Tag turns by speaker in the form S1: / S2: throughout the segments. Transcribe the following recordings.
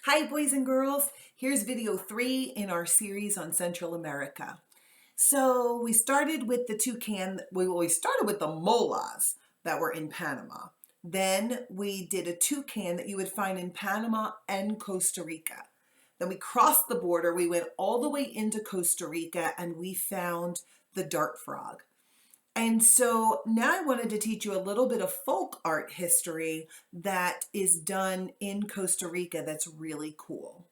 S1: Hi boys and girls, here's video 3 in our series on Central America. So we started with the toucan, we started with the molas that were in Panama. Then we did a toucan that you would find in Panama and Costa Rica. Then we crossed the border, we went all the way into Costa Rica and we found the dart frog. And so now I wanted to teach you a little bit of folk art history that is done in Costa Rica that's really cool.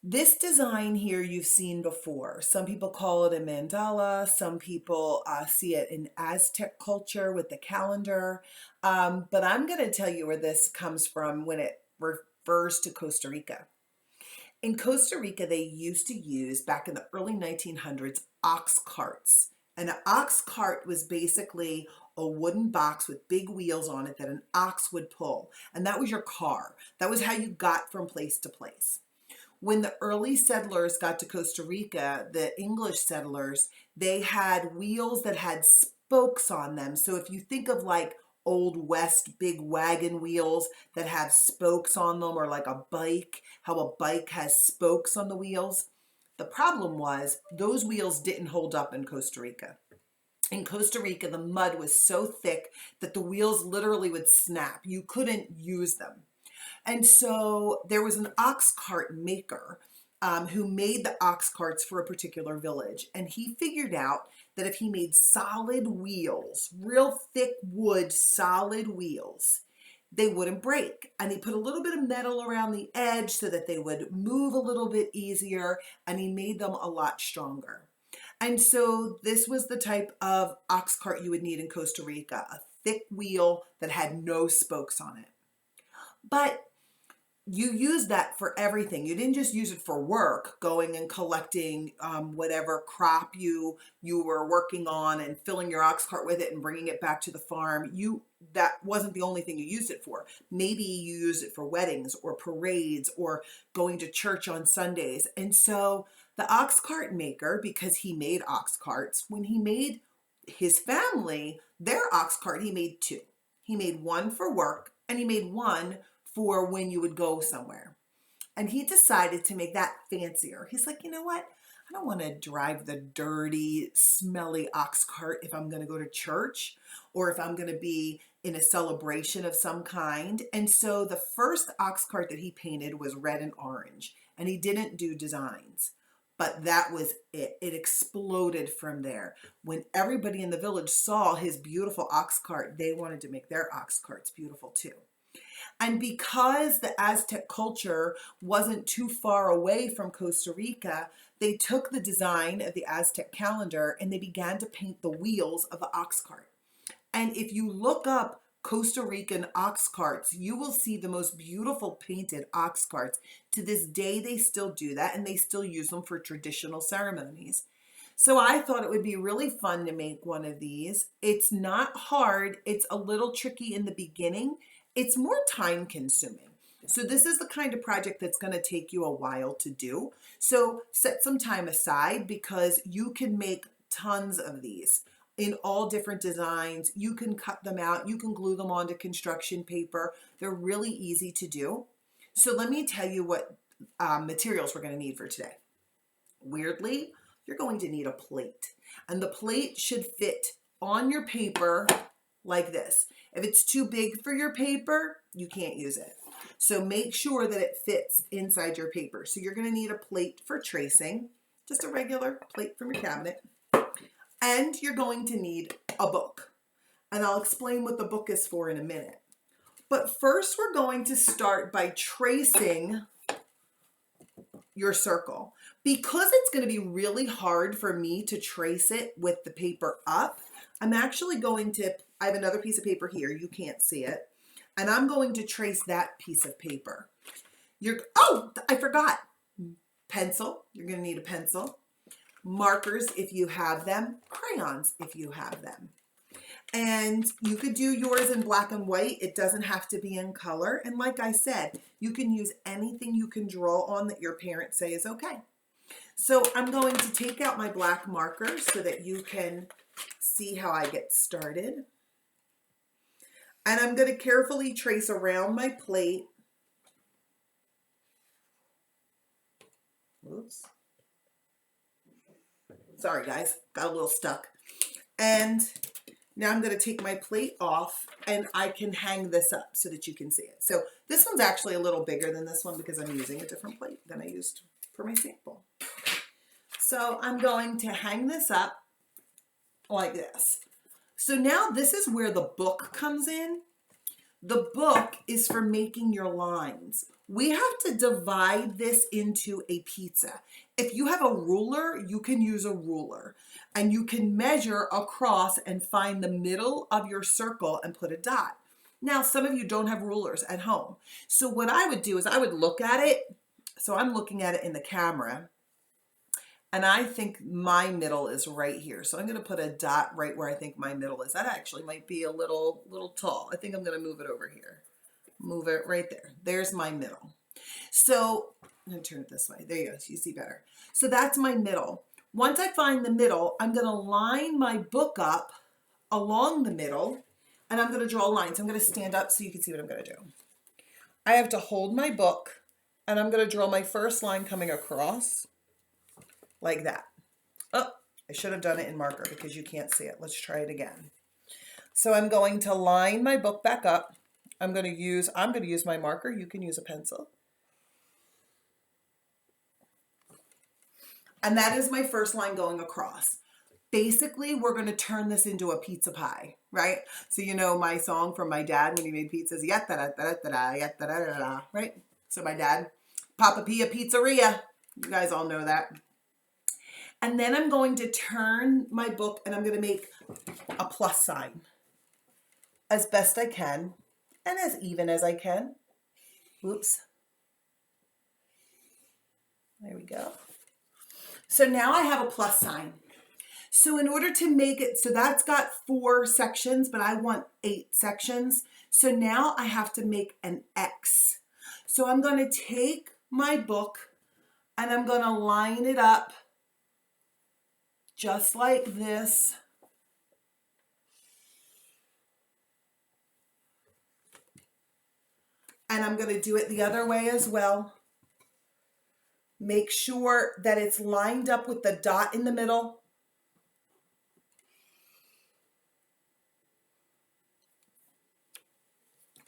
S1: This design here you've seen before. Some people call it a mandala. Some people see it in Aztec culture with the calendar. But I'm going to tell you where this comes from when it refers to Costa Rica. In Costa Rica, they used to use, back in the early 1900s, ox carts. And an ox cart was basically a wooden box with big wheels on it that an ox would pull. And that was your car. That was how you got from place to place. When the early settlers got to Costa Rica, the English settlers, they had wheels that had spokes on them. So if you think of like Old West big wagon wheels that have spokes on them, or like a bike, how a bike has spokes on the wheels. The problem was those wheels didn't hold up in Costa Rica. In Costa Rica, the mud was so thick that the wheels literally would snap. You couldn't use them. And so there was an ox cart maker who made the ox carts for a particular village. And he figured out that if he made solid wheels, real thick wood, solid wheels, they wouldn't break. And he put a little bit of metal around the edge so that they would move a little bit easier, and he made them a lot stronger. And so this was the type of ox cart you would need in Costa Rica, a thick wheel that had no spokes on it. But you use that for everything. You didn't just use it for work, going and collecting whatever crop you were working on and filling your ox cart with it and bringing it back to the farm. That wasn't the only thing you used it for. Maybe you used it for weddings or parades or going to church on Sundays. And so the ox cart maker, because he made ox carts, when he made his family their ox cart, he made two. He made one for work and he made one for when you would go somewhere. And he decided to make that fancier. He's like, you know what? I don't want to drive the dirty, smelly ox cart if I'm going to go to church or if I'm going to be in a celebration of some kind. And so the first ox cart that he painted was red and orange, and he didn't do designs. But that was it. It exploded from there. When everybody in the village saw his beautiful ox cart, they wanted to make their ox carts beautiful too. And because the Aztec culture wasn't too far away from Costa Rica, they took the design of the Aztec calendar and they began to paint the wheels of the ox cart. And if you look up Costa Rican ox carts, you will see the most beautiful painted ox carts. To this day, they still do that, and they still use them for traditional ceremonies. So I thought it would be really fun to make one of these. It's not hard. It's a little tricky in the beginning. It's more time consuming. So this is the kind of project that's going to take you a while to do. So set some time aside because you can make tons of these in all different designs. You can cut them out. You can glue them onto construction paper. They're really easy to do. So let me tell you what materials we're going to need for today. Weirdly, you're going to need a plate, and the plate should fit on your paper like this. If it's too big for your paper, you can't use it. So make sure that it fits inside your paper. So you're going to need a plate for tracing, just a regular plate from your cabinet. And you're going to need a book. And I'll explain what the book is for in a minute. But first, we're going to start by tracing your circle. Because it's going to be really hard for me to trace it with the paper up, I'm actually going to, I have another piece of paper here, you can't see it, and I'm going to trace that piece of paper. I forgot. Pencil, you're going to need a pencil. Markers if you have them, crayons if you have them. And you could do yours in black and white. It doesn't have to be in color. And like I said, you can use anything you can draw on that your parents say is okay. So I'm going to take out my black marker so that you can see how I get started. And I'm going to carefully trace around my plate Oops. Sorry guys, got a little stuck. And now I'm going to take my plate off and I can hang this up so that you can see it. So this one's actually a little bigger than this one because I'm using a different plate than I used for my sample. So I'm going to hang this up like this. So now this is where the book comes in. The book is for making your lines. We have to divide this into a pizza. If you have a ruler, you can use a ruler and you can measure across and find the middle of your circle and put a dot. Now, some of you don't have rulers at home. So what I would do is I would look at it. So I'm looking at it in the camera and I think my middle is right here. So I'm going to put a dot right where I think my middle is. That actually might be a little tall. I think I'm going to move it over here. Move it right there. There's my middle. So I'm going to turn it this way. There you go. So you see better. So that's my middle. Once I find the middle, I'm going to line my book up along the middle and I'm going to draw lines. I'm going to stand up so you can see what I'm going to do. I have to hold my book and I'm going to draw my first line coming across like that. Oh, I should have done it in marker because you can't see it. Let's try it again. So I'm going to line my book back up. I'm going to use my marker. You can use a pencil. And that is my first line going across. Basically, we're going to turn this into a pizza pie, right? So you know my song from my dad when he made pizzas, right? So my dad, Papa Pia Pizzeria. You guys all know that. And then I'm going to turn my book and I'm going to make a plus sign as best I can and as even as I can. Oops. There we go. So now I have a plus sign. So in order to make it, so that's got 4 sections, but I want 8 sections. So now I have to make an X. So I'm going to take my book and I'm going to line it up just like this. And I'm going to do it the other way as well. Make sure that it's lined up with the dot in the middle.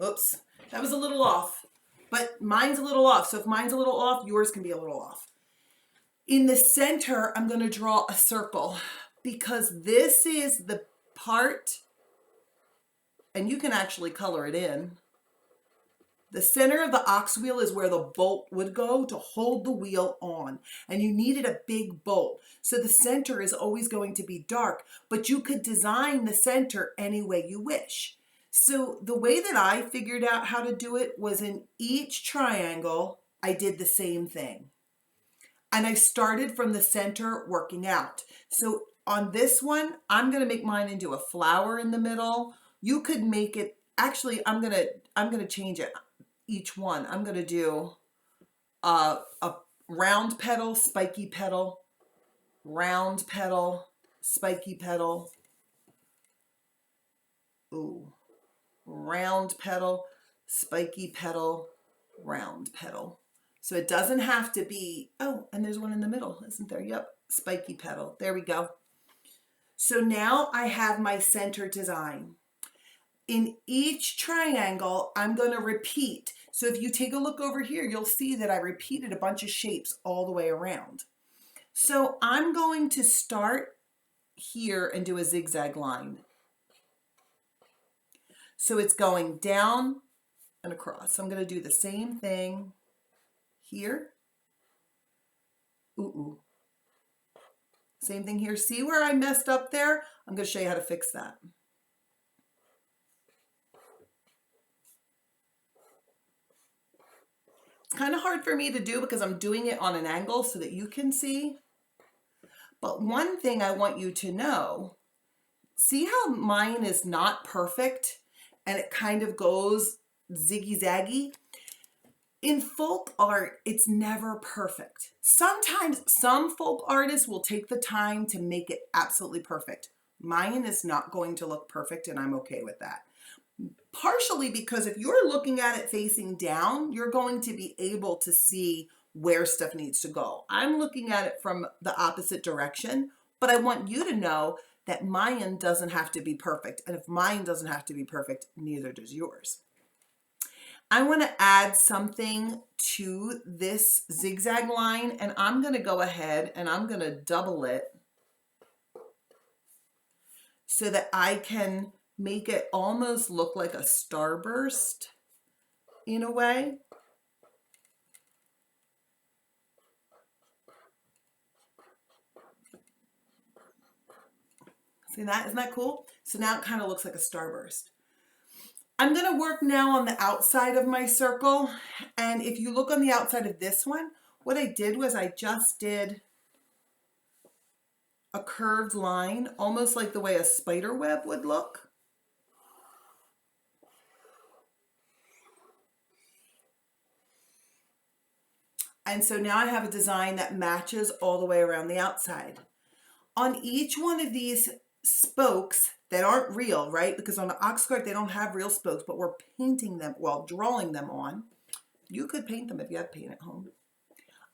S1: Oops, that was a little off, but mine's a little off. So if mine's a little off, yours can be a little off. In the center, I'm going to draw a circle because this is the part, and you can actually color it in. The center of the ox wheel is where the bolt would go to hold the wheel on, and you needed a big bolt. So the center is always going to be dark, but you could design the center any way you wish. So the way that I figured out how to do it was in each triangle, I did the same thing. And I started from the center working out. So on this one, I'm going to make mine into a flower in the middle. You could make it, actually, I'm going to change it. Each one, I'm going to do a round petal, spiky petal, round petal, spiky petal. Ooh, round petal, spiky petal, round petal. So it doesn't have to be, oh, and there's one in the middle, isn't there? Yep, spiky petal. There we go. So now I have my center design. In each triangle, I'm going to repeat. So if you take a look over here, you'll see that I repeated a bunch of shapes all the way around. So I'm going to start here and do a zigzag line. So it's going down and across. So I'm going to do the same thing here. Ooh. Same thing here. See where I messed up there? I'm going to show you how to fix that. It's kind of hard for me to do because I'm doing it on an angle so that you can see. But one thing I want you to know, see how mine is not perfect and it kind of goes ziggy-zaggy? In folk art, it's never perfect. Sometimes some folk artists will take the time to make it absolutely perfect. Mine is not going to look perfect and I'm okay with that. Partially because if you're looking at it facing down, you're going to be able to see where stuff needs to go. I'm looking at it from the opposite direction, but I want you to know that mine doesn't have to be perfect. And if mine doesn't have to be perfect, neither does yours. I want to add something to this zigzag line, and I'm going to go ahead and I'm going to double it so that I can make it almost look like a starburst in a way. See that? Isn't that cool? So now it kind of looks like a starburst. I'm going to work now on the outside of my circle. And if you look on the outside of this one, what I did was I just did a curved line, almost like the way a spider web would look. And so now I have a design that matches all the way around the outside. On each one of these spokes that aren't real, right? Because on the ox cart, they don't have real spokes, but we're painting them, well, drawing them on. You could paint them if you have paint at home.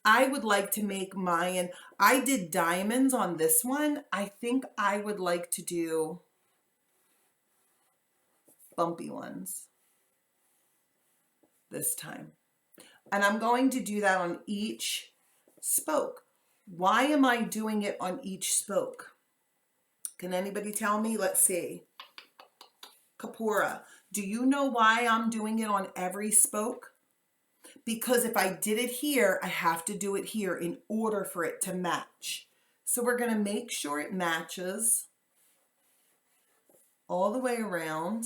S1: I would like to make mine, I did diamonds on this one. I think I would like to do bumpy ones this time. And I'm going to do that on each spoke. Why am I doing it on each spoke? Can anybody tell me? Let's see. Kapora, do you know why I'm doing it on every spoke? Because if I did it here, I have to do it here in order for it to match. So we're going to make sure it matches all the way around.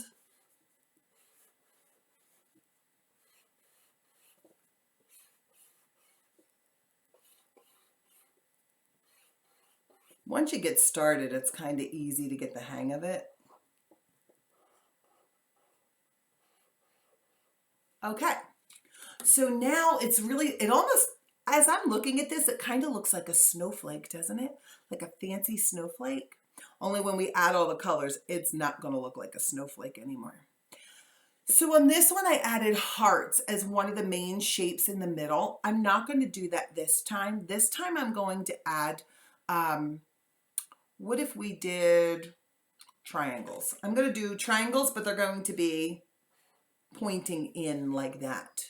S1: Once you get started, it's kind of easy to get the hang of it. Okay, so now it's really, it almost, as I'm looking at this, it kind of looks like a snowflake, doesn't it? Like a fancy snowflake. Only when we add all the colors, it's not going to look like a snowflake anymore. So on this one, I added hearts as one of the main shapes in the middle. I'm not going to do that this time. This time I'm going to add, what if we did triangles? I'm going to do triangles, but they're going to be pointing in like that.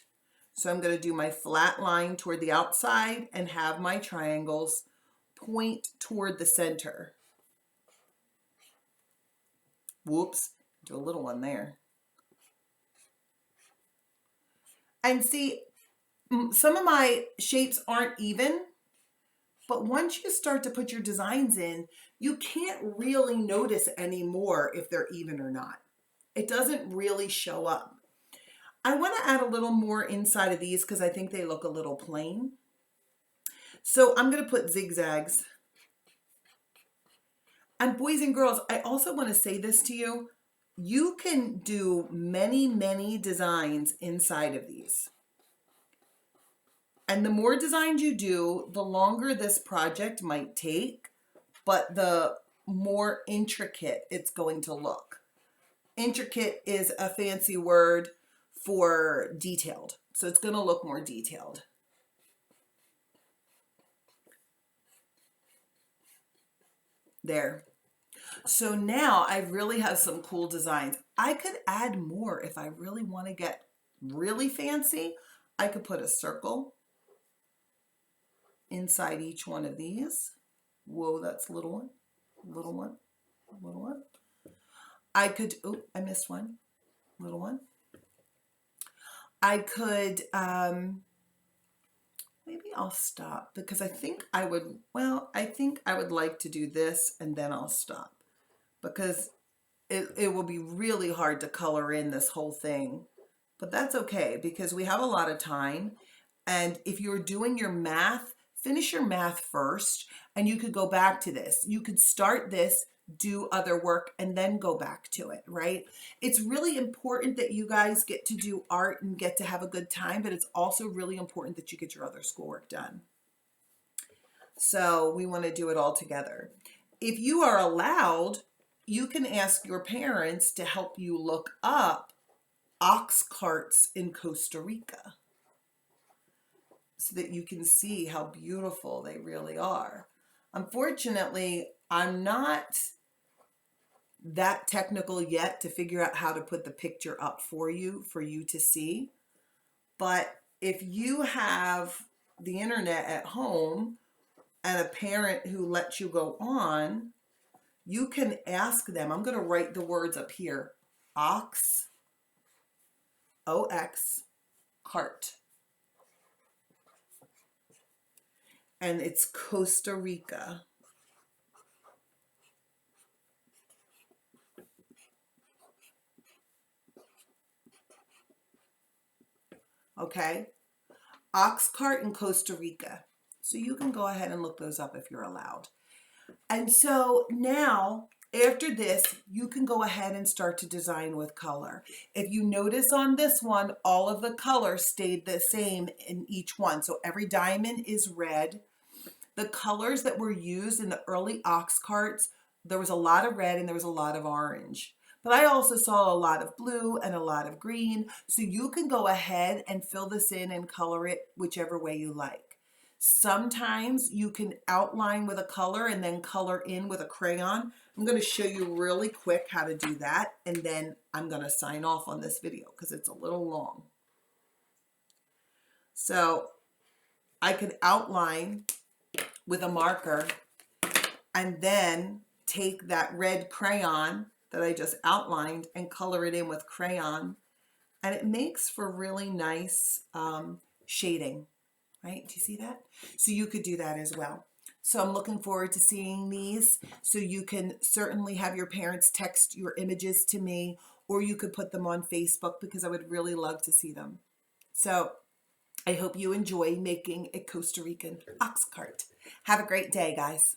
S1: So I'm going to do my flat line toward the outside and have my triangles point toward the center. Whoops, do a little one there. And see, some of my shapes aren't even, but once you start to put your designs in, you can't really notice anymore if they're even or not. It doesn't really show up. I want to add a little more inside of these because I think they look a little plain. So I'm going to put zigzags. And boys and girls, I also want to say this to you. You can do many, many designs inside of these. And the more designs you do, the longer this project might take, but the more intricate it's going to look. Intricate is a fancy word for detailed. So it's going to look more detailed. There. So now I really have some cool designs. I could add more if I really want to get really fancy. I could put a circle inside each one of these. Whoa, that's a little one, little one, little one. I could, oh, I missed one, little one. I could, maybe I'll stop because I think I would, well, I think I would like to do this and then I'll stop because it will be really hard to color in this whole thing. But that's okay because we have a lot of time. And if you're doing your math, finish your math first and you could go back to this. You could start this, do other work, and then go back to it, right? It's really important that you guys get to do art and get to have a good time, but it's also really important that you get your other schoolwork done. So we want to do it all together. If you are allowed, you can ask your parents to help you look up ox carts in Costa Rica. so that you can see how beautiful they really are. Unfortunately, I'm not that technical yet to figure out how to put the picture up for you to see. But if you have the internet at home and a parent who lets you go on, you can ask them. I'm going to write the words up here. Ox, O-X, cart. And it's Costa Rica. Okay? Ox cart in Costa Rica. So you can go ahead and look those up if you're allowed. And so now, after this, you can go ahead and start to design with color. If you notice on this one, all of the colors stayed the same in each one. So every diamond is red. The colors that were used in the early ox carts, there was a lot of red and there was a lot of orange. But I also saw a lot of blue and a lot of green. So you can go ahead and fill this in and color it whichever way you like. Sometimes you can outline with a color and then color in with a crayon. I'm going to show you really quick how to do that, and then I'm going to sign off on this video because it's a little long. So I could outline with a marker and then take that red crayon that I just outlined and color it in with crayon, and it makes for really nice shading. Right? Do you see that? So you could do that as well. So I'm looking forward to seeing these. So you can certainly have your parents text your images to me, or you could put them on Facebook because I would really love to see them. So I hope you enjoy making a Costa Rican ox cart. Have a great day, guys.